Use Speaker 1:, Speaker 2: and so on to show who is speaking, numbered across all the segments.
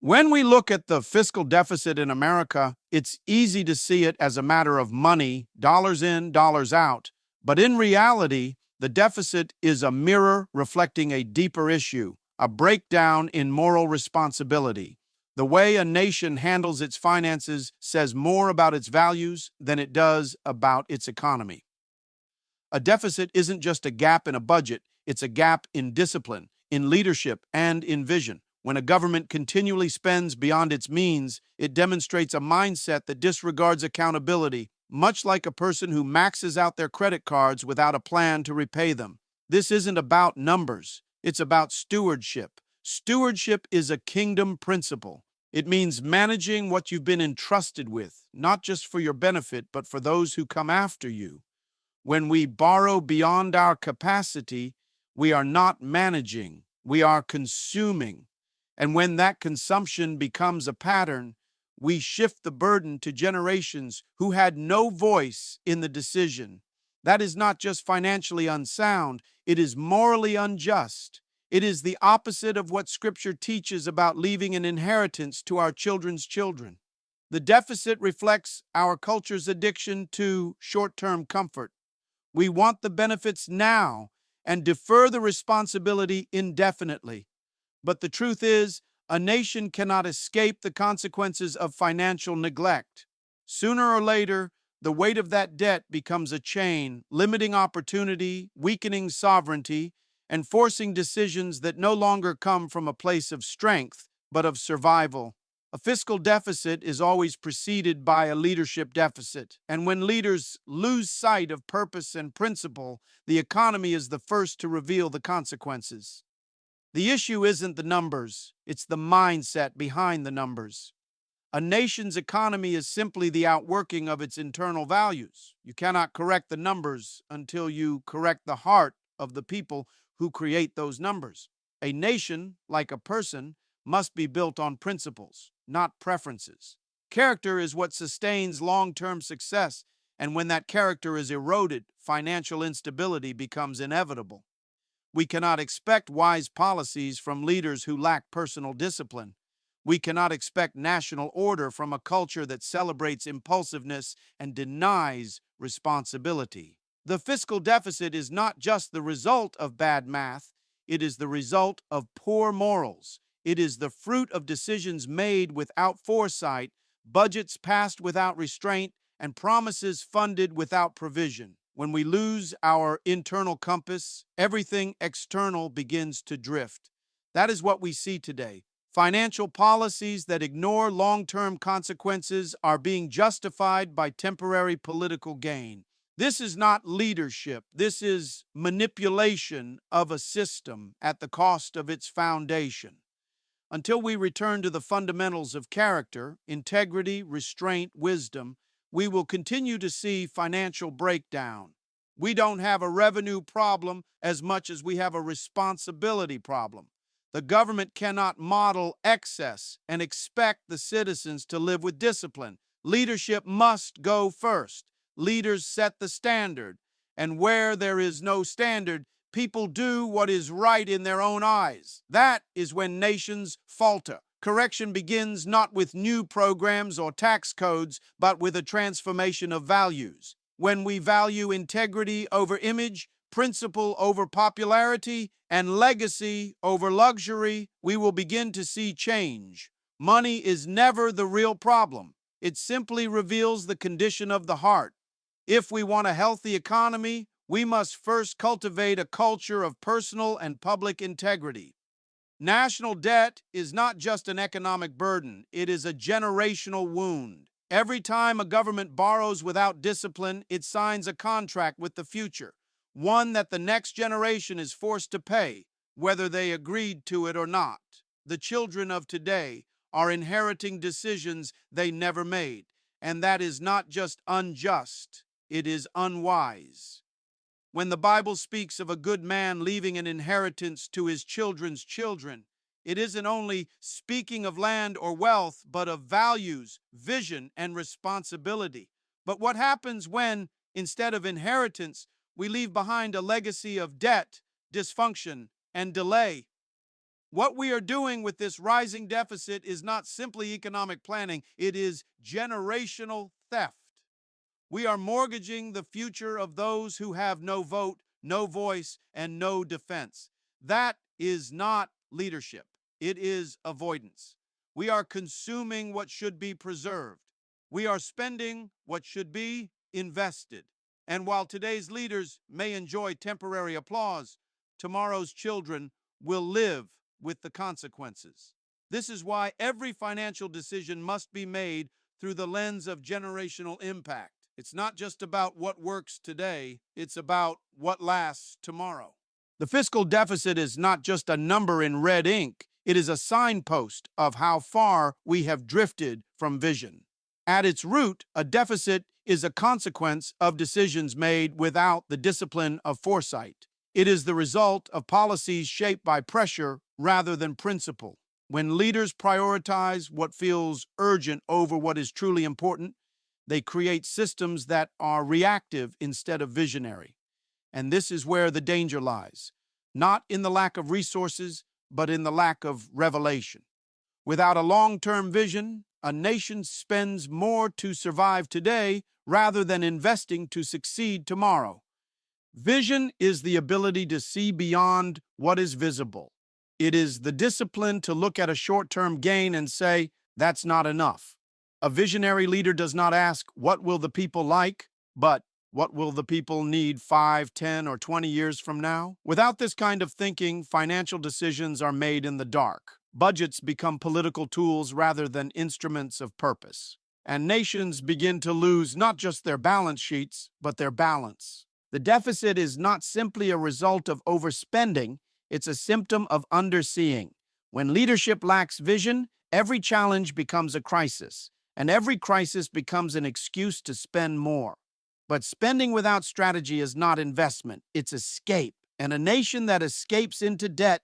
Speaker 1: When we look at the fiscal deficit in America, it's easy to see it as a matter of money, dollars in, dollars out. But in reality, the deficit is a mirror reflecting a deeper issue, a breakdown in moral responsibility. The way a nation handles its finances says more about its values than it does about its economy. A deficit isn't just a gap in a budget, it's a gap in discipline, in leadership, and in vision. When a government continually spends beyond its means, it demonstrates a mindset that disregards accountability, much like a person who maxes out their credit cards without a plan to repay them. This isn't about numbers, it's about stewardship. Stewardship is a kingdom principle. It means managing what you've been entrusted with, not just for your benefit, but for those who come after you. When we borrow beyond our capacity, we are not managing, we are consuming. And when that consumption becomes a pattern, we shift the burden to generations who had no voice in the decision. That is not just financially unsound, it is morally unjust. It is the opposite of what Scripture teaches about leaving an inheritance to our children's children. The deficit reflects our culture's addiction to short-term comfort. We want the benefits now and defer the responsibility indefinitely. But the truth is, a nation cannot escape the consequences of financial neglect. Sooner or later, the weight of that debt becomes a chain, limiting opportunity, weakening sovereignty, and forcing decisions that no longer come from a place of strength, but of survival. A fiscal deficit is always preceded by a leadership deficit, and when leaders lose sight of purpose and principle, the economy is the first to reveal the consequences. The issue isn't the numbers, it's the mindset behind the numbers. A nation's economy is simply the outworking of its internal values. You cannot correct the numbers until you correct the heart of the people who create those numbers. A nation, like a person, must be built on principles, not preferences. Character is what sustains long-term success, and when that character is eroded, financial instability becomes inevitable. We cannot expect wise policies from leaders who lack personal discipline. We cannot expect national order from a culture that celebrates impulsiveness and denies responsibility. The fiscal deficit is not just the result of bad math, it is the result of poor morals. It is the fruit of decisions made without foresight, budgets passed without restraint, and promises funded without provision. When we lose our internal compass, everything external begins to drift. That is what we see today. Financial policies that ignore long-term consequences are being justified by temporary political gain. This is not leadership. This is manipulation of a system at the cost of its foundation. Until we return to the fundamentals of character, integrity, restraint, wisdom, we will continue to see financial breakdown. We don't have a revenue problem as much as we have a responsibility problem. The government cannot model excess and expect the citizens to live with discipline. Leadership must go first. Leaders set the standard, and where there is no standard, people do what is right in their own eyes. That is when nations falter. Correction begins not with new programs or tax codes, but with a transformation of values. When we value integrity over image, principle over popularity, and legacy over luxury, we will begin to see change. Money is never the real problem. It simply reveals the condition of the heart. If we want a healthy economy, we must first cultivate a culture of personal and public integrity. National debt is not just an economic burden, it is a generational wound. Every time a government borrows without discipline, it signs a contract with the future, one that the next generation is forced to pay, whether they agreed to it or not. The children of today are inheriting decisions they never made, and that is not just unjust, it is unwise. When the Bible speaks of a good man leaving an inheritance to his children's children, it isn't only speaking of land or wealth, but of values, vision, and responsibility. But what happens when, instead of inheritance, we leave behind a legacy of debt, dysfunction, and delay? What we are doing with this rising deficit is not simply economic planning, it is generational theft. We are mortgaging the future of those who have no vote, no voice, and no defense. That is not leadership. It is avoidance. We are consuming what should be preserved. We are spending what should be invested. And while today's leaders may enjoy temporary applause, tomorrow's children will live with the consequences. This is why every financial decision must be made through the lens of generational impact. It's not just about what works today, it's about what lasts tomorrow. The fiscal deficit is not just a number in red ink, it is a signpost of how far we have drifted from vision. At its root, a deficit is a consequence of decisions made without the discipline of foresight. It is the result of policies shaped by pressure rather than principle. When leaders prioritize what feels urgent over what is truly important, they create systems that are reactive instead of visionary. And this is where the danger lies, not in the lack of resources, but in the lack of revelation. Without a long-term vision, a nation spends more to survive today rather than investing to succeed tomorrow. Vision is the ability to see beyond what is visible. It is the discipline to look at a short-term gain and say, that's not enough. A visionary leader does not ask, what will the people like, but what will the people need 5, 10, or 20 years from now? Without this kind of thinking, financial decisions are made in the dark. Budgets become political tools rather than instruments of purpose. And nations begin to lose not just their balance sheets, but their balance. The deficit is not simply a result of overspending, it's a symptom of underseeing. When leadership lacks vision, every challenge becomes a crisis, and every crisis becomes an excuse to spend more. But spending without strategy is not investment, it's escape. And a nation that escapes into debt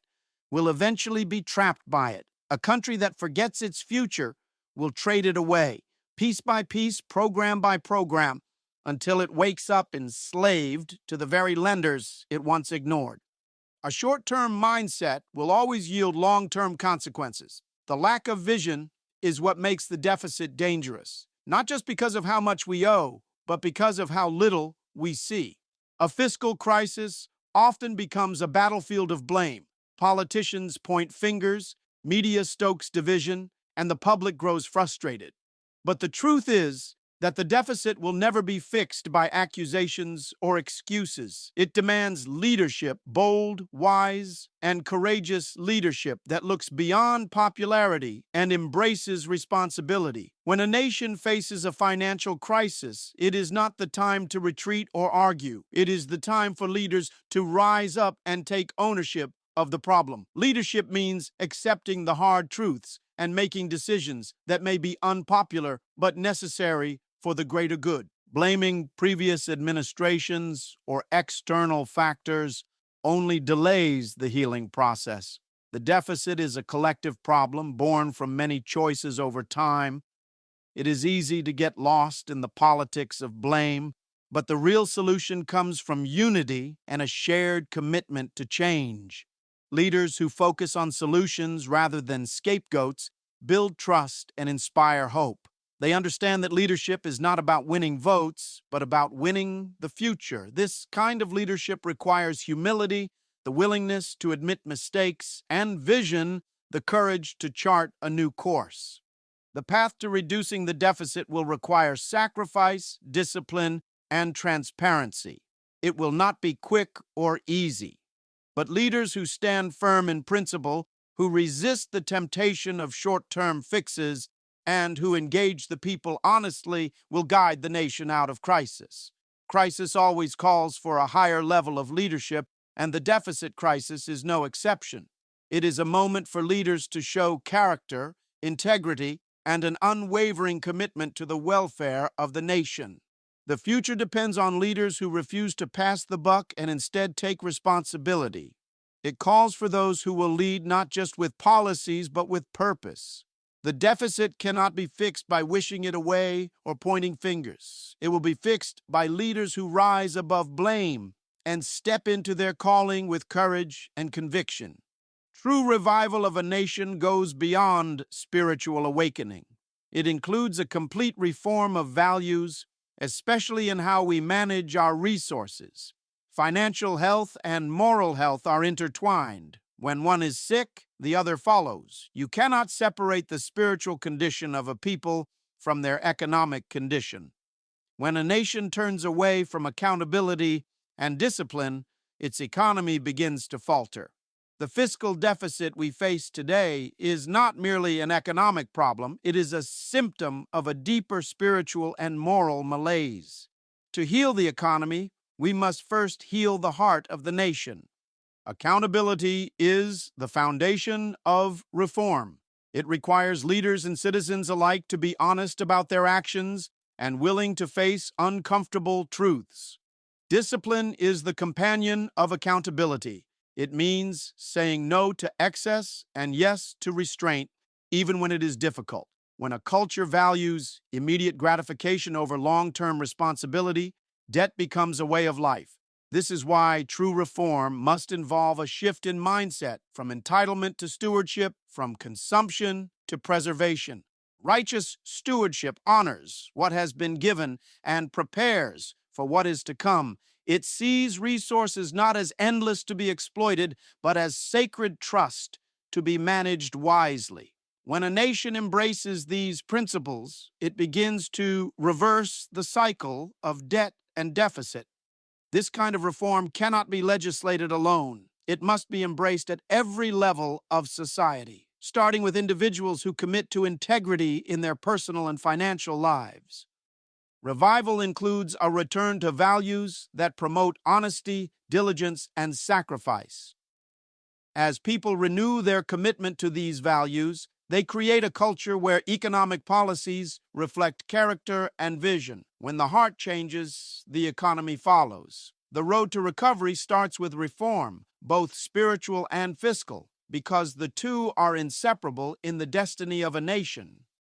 Speaker 1: will eventually be trapped by it. A country that forgets its future will trade it away, piece by piece, program by program, until it wakes up enslaved to the very lenders it once ignored. A short-term mindset will always yield long-term consequences. The lack of vision is what makes the deficit dangerous, not just because of how much we owe, but because of how little we see. A fiscal crisis often becomes a battlefield of blame. Politicians point fingers, media stokes division, and the public grows frustrated. But the truth is that the deficit will never be fixed by accusations or excuses. It demands leadership, bold, wise, and courageous leadership that looks beyond popularity and embraces responsibility. When a nation faces a financial crisis, it is not the time to retreat or argue. It is the time for leaders to rise up and take ownership of the problem. Leadership means accepting the hard truths and making decisions that may be unpopular but necessary for the greater good. Blaming previous administrations or external factors only delays the healing process. The deficit is a collective problem born from many choices over time. It is easy to get lost in the politics of blame, but the real solution comes from unity and a shared commitment to change. Leaders who focus on solutions rather than scapegoats build trust and inspire hope. They understand that leadership is not about winning votes, but about winning the future. This kind of leadership requires humility, the willingness to admit mistakes, and vision, the courage to chart a new course. The path to reducing the deficit will require sacrifice, discipline, and transparency. It will not be quick or easy, but leaders who stand firm in principle, who resist the temptation of short-term fixes, and who engage the people honestly will guide the nation out of crisis. Crisis always calls for a higher level of leadership, and the deficit crisis is no exception. It is a moment for leaders to show character, integrity, and an unwavering commitment to the welfare of the nation. The future depends on leaders who refuse to pass the buck and instead take responsibility. It calls for those who will lead not just with policies, but with purpose. The deficit cannot be fixed by wishing it away or pointing fingers. It will be fixed by leaders who rise above blame and step into their calling with courage and conviction. True revival of a nation goes beyond spiritual awakening. It includes a complete reform of values, especially in how we manage our resources. Financial health and moral health are intertwined. When one is sick, the other follows. You cannot separate the spiritual condition of a people from their economic condition. When a nation turns away from accountability and discipline, its economy begins to falter. The fiscal deficit we face today is not merely an economic problem, it is a symptom of a deeper spiritual and moral malaise. To heal the economy, we must first heal the heart of the nation. Accountability is the foundation of reform. It requires leaders and citizens alike to be honest about their actions and willing to face uncomfortable truths. Discipline is the companion of accountability. It means saying no to excess and yes to restraint, even when it is difficult. When a culture values immediate gratification over long-term responsibility, debt becomes a way of life. This is why true reform must involve a shift in mindset from entitlement to stewardship, from consumption to preservation. Righteous stewardship honors what has been given and prepares for what is to come. It sees resources not as endless to be exploited, but as sacred trust to be managed wisely. When a nation embraces these principles, it begins to reverse the cycle of debt and deficit. This kind of reform cannot be legislated alone. It must be embraced at every level of society, starting with individuals who commit to integrity in their personal and financial lives. Revival includes a return to values that promote honesty, diligence, and sacrifice. As people renew their commitment to these values, they create a culture where economic policies reflect character and vision. When the heart changes, the economy follows. The road to recovery starts with reform, both spiritual and fiscal, because the two are inseparable in the destiny of a nation.